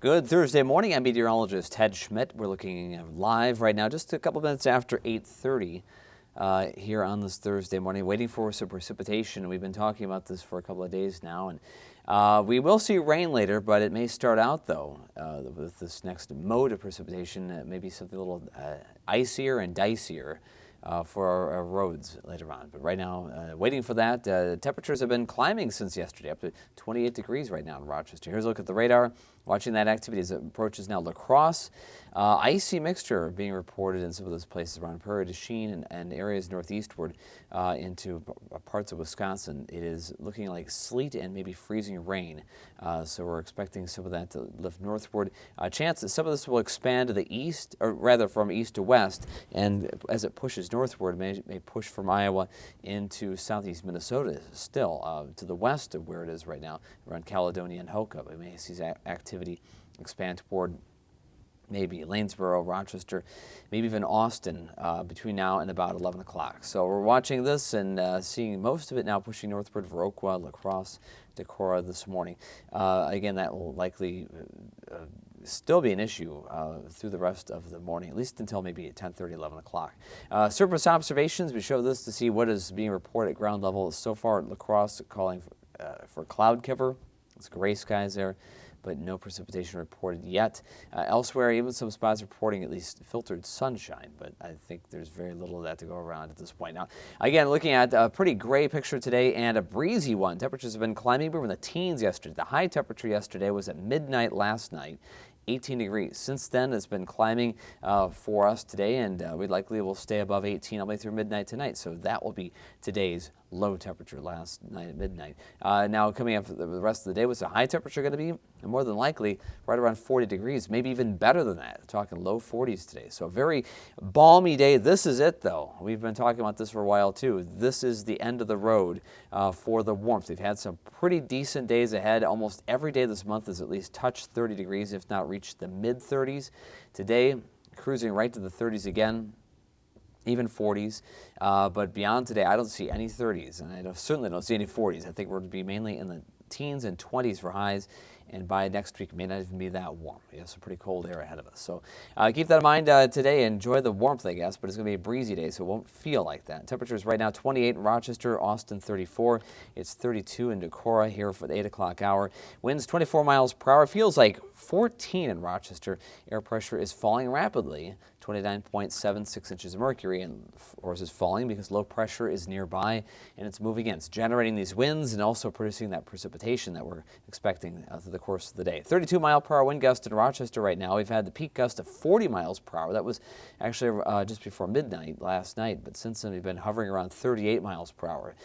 Good Thursday morning. I'm meteorologist Ted Schmidt. We're looking live right now, just a couple minutes after 8:30 here on this Thursday morning, waiting for some precipitation. We've been talking about this for a couple of days now, and we will see rain later, but it may start out, though, with this next mode of precipitation, maybe something a little icier and dicier for our roads later on. But right now, waiting for that. Temperatures have been climbing since yesterday, up to 28 degrees right now in Rochester. Here's a look at the radar. Watching that activity as it approaches now La Crosse. Icy mixture being reported in some of those places around Prairie du Chien and areas northeastward into parts of Wisconsin. It is looking like sleet and maybe freezing rain. So we're expecting some of that to lift northward. Chances some of this will expand to the east, or rather from east to west, and as it pushes northward, may push from Iowa into southeast Minnesota still to the west of where it is right now, around Caledonia and Hoka. We may see activity expand toward maybe Lanesboro, Rochester, maybe even Austin between now and about 11 o'clock. So we're watching this and seeing most of it now pushing northward, Viroqua, La Crosse, Decorah this morning. Again, that will likely still be an issue through the rest of the morning, at least until maybe 10:30, 11 o'clock. Surface observations, we show this to see what is being reported at ground level. So far at La Crosse, calling for cloud cover. It's gray skies there, but no precipitation reported yet. Elsewhere, even some spots reporting at least filtered sunshine, but I think there's very little of that to go around at this point. Now, again, looking at a pretty gray picture today and a breezy one. Temperatures have been climbing. We were in the teens yesterday. The high temperature yesterday was at midnight last night. 18 degrees. Since then, it's been climbing for us today, and we likely will stay above 18 all the way through midnight tonight. So that will be today's low temperature last night at midnight. Now, coming up for the rest of the day, what's the high temperature going to be? More than likely right around 40 degrees, maybe even better than that. We're talking low 40s today. So a very balmy day. This is it, though. We've been talking about this for a while, too. This is the end of the road for the warmth. We've had some pretty decent days ahead. Almost every day this month has at least touched 30 degrees, if not reached the mid-30s. Today, cruising right to the 30s again. Even 40s, but beyond today, I don't see any 30s, and I certainly don't see any 40s. I think we're going to be mainly in the teens and 20s for highs, and by next week, it may not even be that warm. We have some pretty cold air ahead of us. So keep that in mind today. Enjoy the warmth, I guess, but it's going to be a breezy day, so it won't feel like that. Temperatures right now, 28 in Rochester, Austin 34. It's 32 in Decorah here for the 8 o'clock hour. Winds 24 miles per hour. Feels like 14 in Rochester. Air pressure is falling rapidly. 29.76 inches of mercury, and of course is falling because low pressure is nearby and it's moving in. It's generating these winds and also producing that precipitation that we're expecting through the course of the day. 32 mile per hour wind gust in Rochester right now. We've had the peak gust of 40 miles per hour. That was actually just before midnight last night, but since then we've been hovering around 38 miles per hour.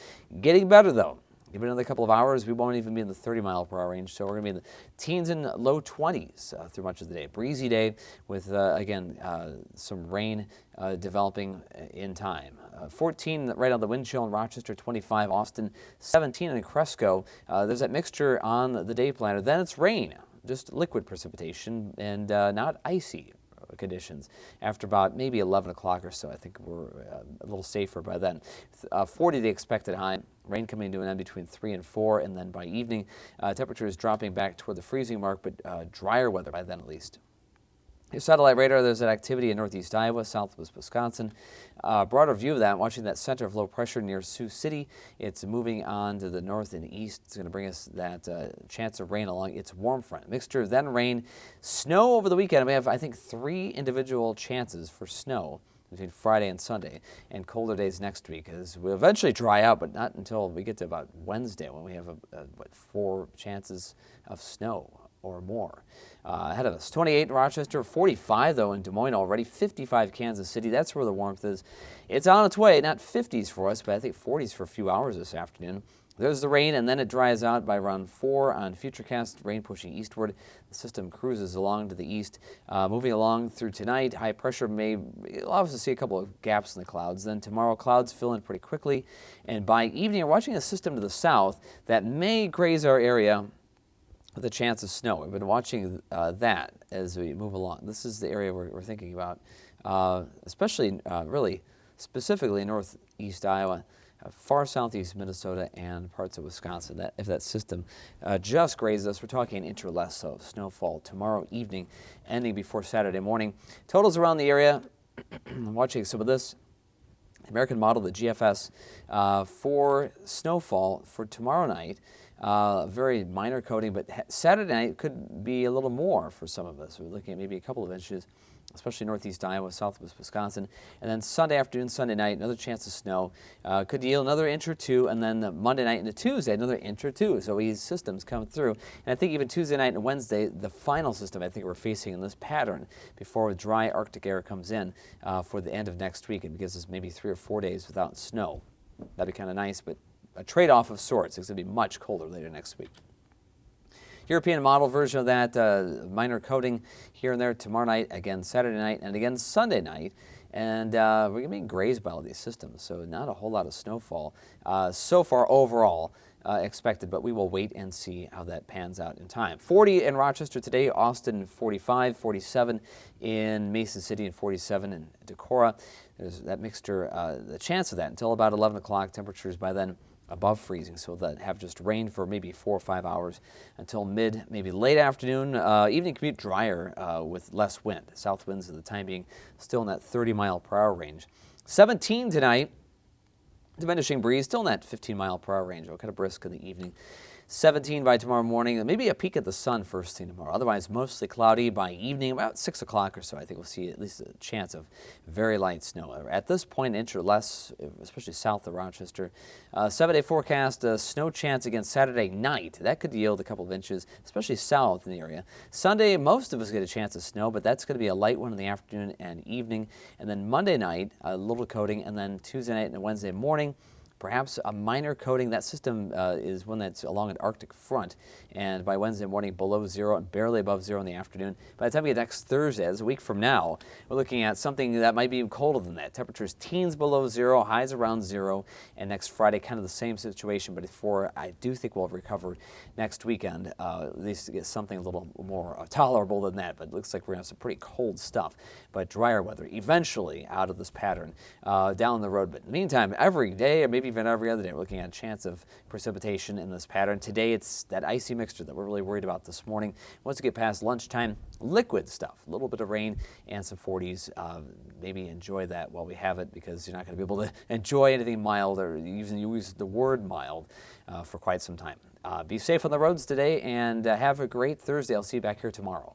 Getting better though. Give it another couple of hours, we won't even be in the 30 mile per hour range, so we're going to be in the teens and low 20s through much of the day. Breezy day with, again, some rain developing in time. 14 right on the wind chill in Rochester, 25 Austin, 17 in Cresco. There's that mixture on the day planner. Then it's rain, just liquid precipitation and not icy conditions after about maybe 11 o'clock or so. I think we're a little safer by then. 40 the expected high. Rain coming to an end between 3 and 4, and then by evening, temperatures dropping back toward the freezing mark, but drier weather by then at least. Your satellite radar, there's that activity in northeast Iowa, southwest Wisconsin. Broader view of that, watching that center of low pressure near Sioux City. It's moving on to the north and east. It's going to bring us that chance of rain along its warm front. Mixture of then rain, snow over the weekend. We have, I think, 3 individual chances for snow between Friday and Sunday, and colder days next week as we'll eventually dry out, but not until we get to about Wednesday when we have 4 chances of snow or more ahead of us. 28 in Rochester, 45 though in Des Moines already, 55 Kansas City. That's where the warmth is. It's on its way, not 50s for us, but I think 40s for a few hours this afternoon. There's the rain, and then it dries out by around 4 on Futurecast. Rain pushing eastward. The system cruises along to the east, moving along through tonight. High pressure may allow us to see a couple of gaps in the clouds. Then tomorrow, clouds fill in pretty quickly, and by evening, we're watching a system to the south that may graze our area with a chance of snow. We've been watching that as we move along. This is the area we're thinking about, especially really specifically northeast Iowa. far southeast Minnesota and parts of Wisconsin. That if that system just grazes us, we're talking an inch or less of snowfall tomorrow evening, ending before Saturday morning. Totals around the area. I'm watching some of this. American model, the GFS, for snowfall for tomorrow night. Very minor coating, but Saturday night could be a little more for some of us. We're looking at maybe a couple of inches, especially northeast Iowa, southwest Wisconsin. And then Sunday afternoon, Sunday night, another chance of snow. Could yield another inch or two, and then Monday night into Tuesday, another inch or two. So these systems come through. And I think even Tuesday night and Wednesday, the final system I think we're facing in this pattern before dry Arctic air comes in for the end of next week. It gives us maybe 3 or 4 days without snow. That'd be kind of nice, but a trade-off of sorts. It's going to be much colder later next week. European model version of that, minor coating here and there tomorrow night, again Saturday night, and again Sunday night. And we're going to be grazed by all these systems, so not a whole lot of snowfall so far overall expected, but we will wait and see how that pans out in time. 40 in Rochester today, Austin 45, 47 in Mason City, and 47 in Decorah. There's that mixture, the chance of that until about 11 o'clock. Temperatures by then above freezing, so that have just rain for maybe 4 or 5 hours until mid, maybe late afternoon. Evening commute drier with less wind. South winds at the time being still in that 30-mile-per-hour range. 17 tonight, diminishing breeze, still in that 15-mile-per-hour range. Kind of brisk in the evening. 17 by tomorrow morning, maybe a peek at the sun first thing tomorrow. Otherwise, mostly cloudy by evening, about 6 o'clock or so. I think we'll see at least a chance of very light snow. At this point, an inch or less, especially south of Rochester. 7-day forecast, snow chance again Saturday night. That could yield a couple of inches, especially south in the area. Sunday, most of us get a chance of snow, but that's going to be a light one in the afternoon and evening. And then Monday night, a little coating, and then Tuesday night and Wednesday morning, perhaps a minor coating. That system is one that's along an Arctic front, and by Wednesday morning below zero and barely above zero in the afternoon. By the time we get next Thursday, that's a week from now, we're looking at something that might be even colder than that. Temperatures teens below zero, highs around zero, and next Friday kind of the same situation, but before I do think we'll recover next weekend, at least to get something a little more tolerable than that, but it looks like we're going to have some pretty cold stuff, but drier weather eventually out of this pattern down the road. But in the meantime, every day, or maybe even every other day, we're looking at a chance of precipitation in this pattern. Today, it's that icy mixture that we're really worried about this morning. Once we get past lunchtime, liquid stuff, a little bit of rain and some 40s. Maybe enjoy that while we have it, because you're not going to be able to enjoy anything mild, or even use the word mild for quite some time. Be safe on the roads today, and have a great Thursday. I'll see you back here tomorrow.